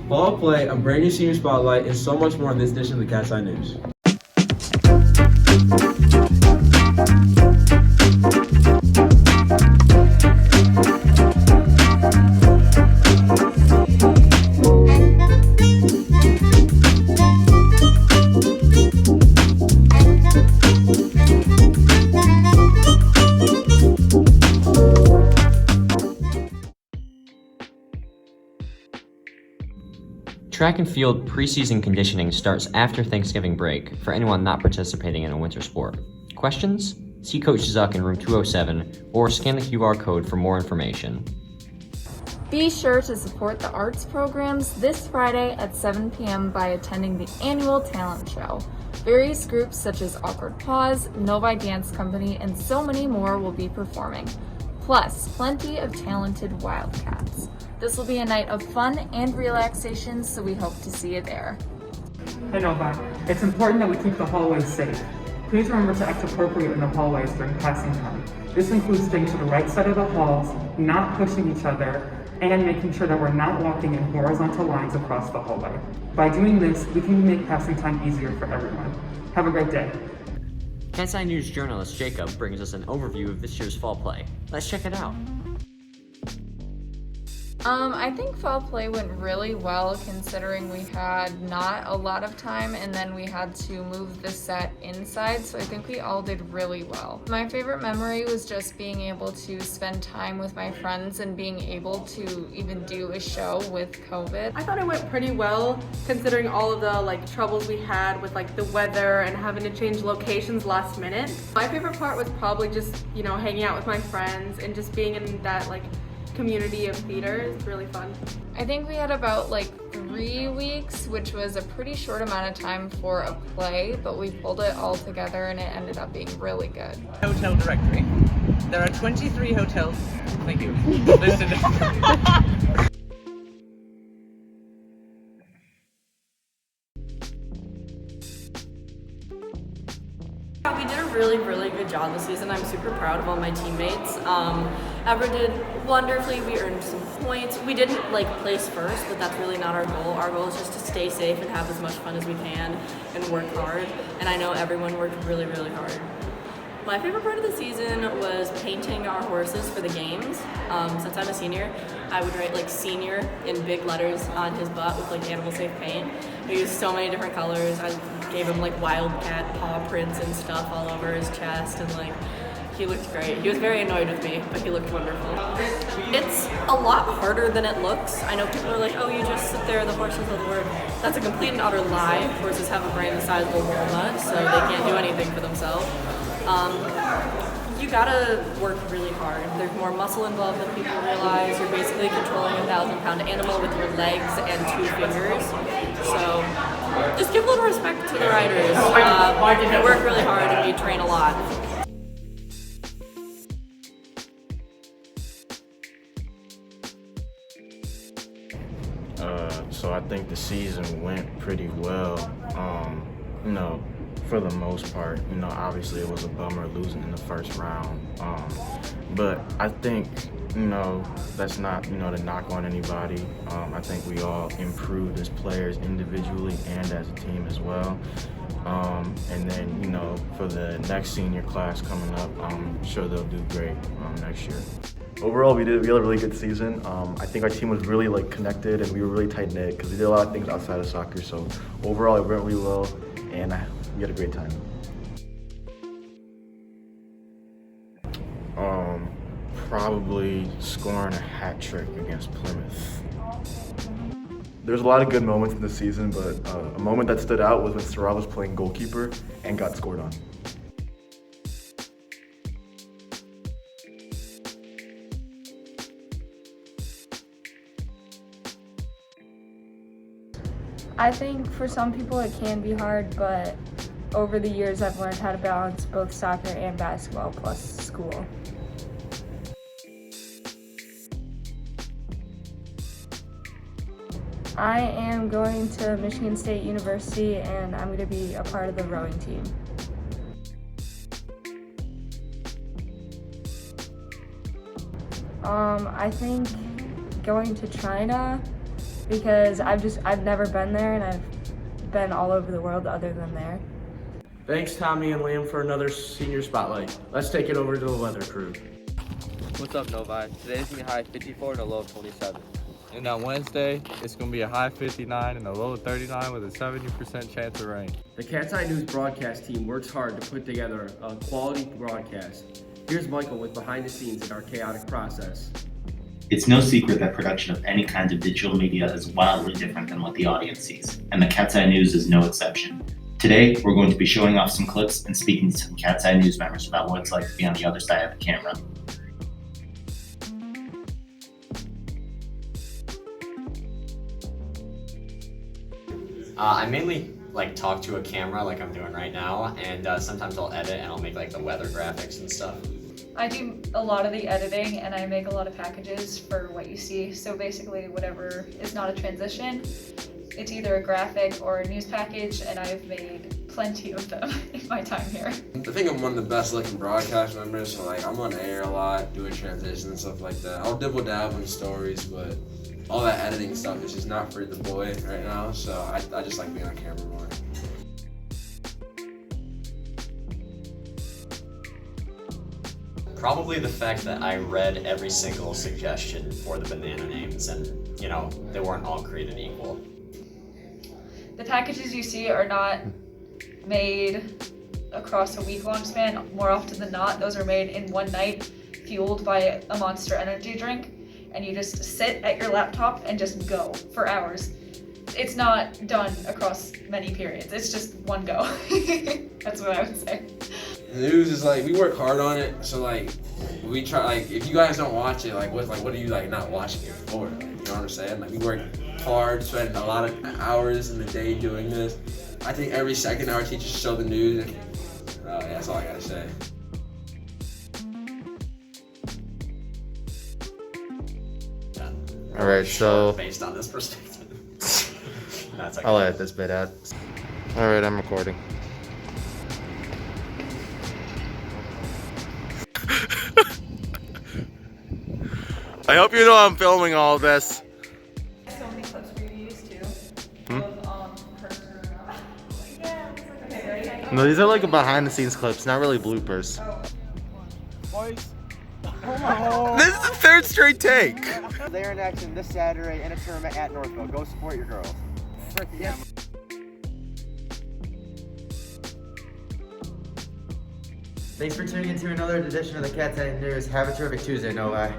Fall play, a brand new senior spotlight, and so much more in this edition of the Cat's Eye News. Track and field preseason conditioning starts after Thanksgiving break for anyone not participating in a winter sport. Questions? See Coach Zuck in room 207 or scan the QR code for more information. Be sure to support the arts programs this Friday at 7 p.m. by attending the annual talent show. Various groups such as Awkward Paws, Novi Dance Company, and so many more will be performing. Plus, plenty of talented Wildcats. This will be a night of fun and relaxation, so we hope to see you there. Hey Nova, it's important that we keep the hallways safe. Please remember to act appropriate in the hallways during passing time. This includes staying to the right side of the halls, not pushing each other, and making sure that we're not walking in horizontal lines across the hallway. By doing this, we can make passing time easier for everyone. Have a great day. Cat's Eye News journalist Jacob brings us an overview of this year's fall play. Let's check it out. I think fall play went really well considering we had not a lot of time and then we had to move the set inside, so I think we all did really well. My favorite memory was just being able to spend time with my friends and being able to even do a show with COVID. I thought it went pretty well considering all of the troubles we had with the weather and having to change locations last minute. My favorite part was probably just, hanging out with my friends and just being in that community of theater. It's really fun. I think we had about 3 weeks, which was a pretty short amount of time for a play, but we pulled it all together and it ended up being really good. Hotel directory. There are 23 hotels. Thank you. Listed. We did a really good job this season. I'm super proud of all my teammates. Ever did wonderfully. We earned some points. We didn't place first, but that's really not our goal. Our goal is just to stay safe and have as much fun as we can and work hard. And I know everyone worked really hard. My favorite part of the season was painting our horses for the games. Since I'm a senior, I would write senior in big letters on his butt with animal safe paint. We used so many different colors. I gave him wildcat paw prints and stuff all over his chest, and he looked great. He was very annoyed with me, but he looked wonderful. It's a lot harder than it looks. I know people are like, oh, you just sit there, the horses will work. That's a complete and utter lie. Horses have a brain the size of a walnut, so they can't do anything for themselves. You gotta work really hard. There's more muscle involved than people realize. You're basically controlling a 1,000-pound animal with your legs and 2 fingers. So just give a little respect to the riders. We work really hard and we train a lot. So I think the season went pretty well. For the most part, obviously it was a bummer losing in the first round. But I think, that's not, to knock on anybody. I think we all improved as players individually and as a team as well. And then, for the next senior class coming up, I'm sure they'll do great next year. Overall, we had a really good season. I think our team was really connected and we were really tight knit because we did a lot of things outside of soccer. So overall, it went really well and we had a great time. Probably scoring a hat trick against Plymouth. There's a lot of good moments in this season, but a moment that stood out was when Sarah was playing goalkeeper and got scored on. I think for some people it can be hard, but over the years I've learned how to balance both soccer and basketball plus school. I am going to Michigan State University and I'm going to be a part of the rowing team. I think going to China because I've never been there, and I've been all over the world other than there. Thanks, Tommy and Liam, for another senior spotlight. Let's take it over to the weather crew. What's up, Novi? Today's gonna be high 54 and a low of 27. And on Wednesday, it's gonna be a high 59 and a low of 39 with a 70% chance of rain. The Cat's Eye News broadcast team works hard to put together a quality broadcast. Here's Michael with behind the scenes in our chaotic process. It's no secret that production of any kind of digital media is wildly different than what the audience sees, and the Cat's Eye News is no exception. Today, we're going to be showing off some clips and speaking to some Cat's Eye News members about what it's like to be on the other side of the camera. I mainly talk to a camera like I'm doing right now, and sometimes I'll edit and I'll make the weather graphics and stuff. I do a lot of the editing and I make a lot of packages for what you see. So basically whatever is not a transition, it's either a graphic or a news package, and I've made plenty of them in my time here. I think I'm one of the best looking broadcast members, so I'm on air a lot, doing transitions and stuff like that. I'll dibble dabble in stories, but all that editing stuff is just not for the boy right now, so I just like being on camera more. Probably the fact that I read every single suggestion for the banana names, and they weren't all created equal. The packages you see are not made across a week-long span. More often than not, those are made in one night, fueled by a Monster energy drink, and you just sit at your laptop and just go for hours. It's not done across many periods, it's just one go. That's what I would say. The news is we work hard on it, so we try, if you guys don't watch it, what are you not watching it for? You know what I'm saying? We work hard, spend a lot of hours in the day doing this. I think every second our teachers show the news, and yeah, that's all I gotta say. All right, so based on this perspective, that's okay. I'll edit this bit out. All right, I'm recording. I hope you know I'm filming all this. So many clips for you to use too. No, these are behind the scenes clips, not really bloopers. Boys, This is the third straight take. They're in action this Saturday in a tournament at Northville. Go support your girls. Thanks for tuning in to another edition of the Cat's Eye News. Have a terrific Tuesday, Novi.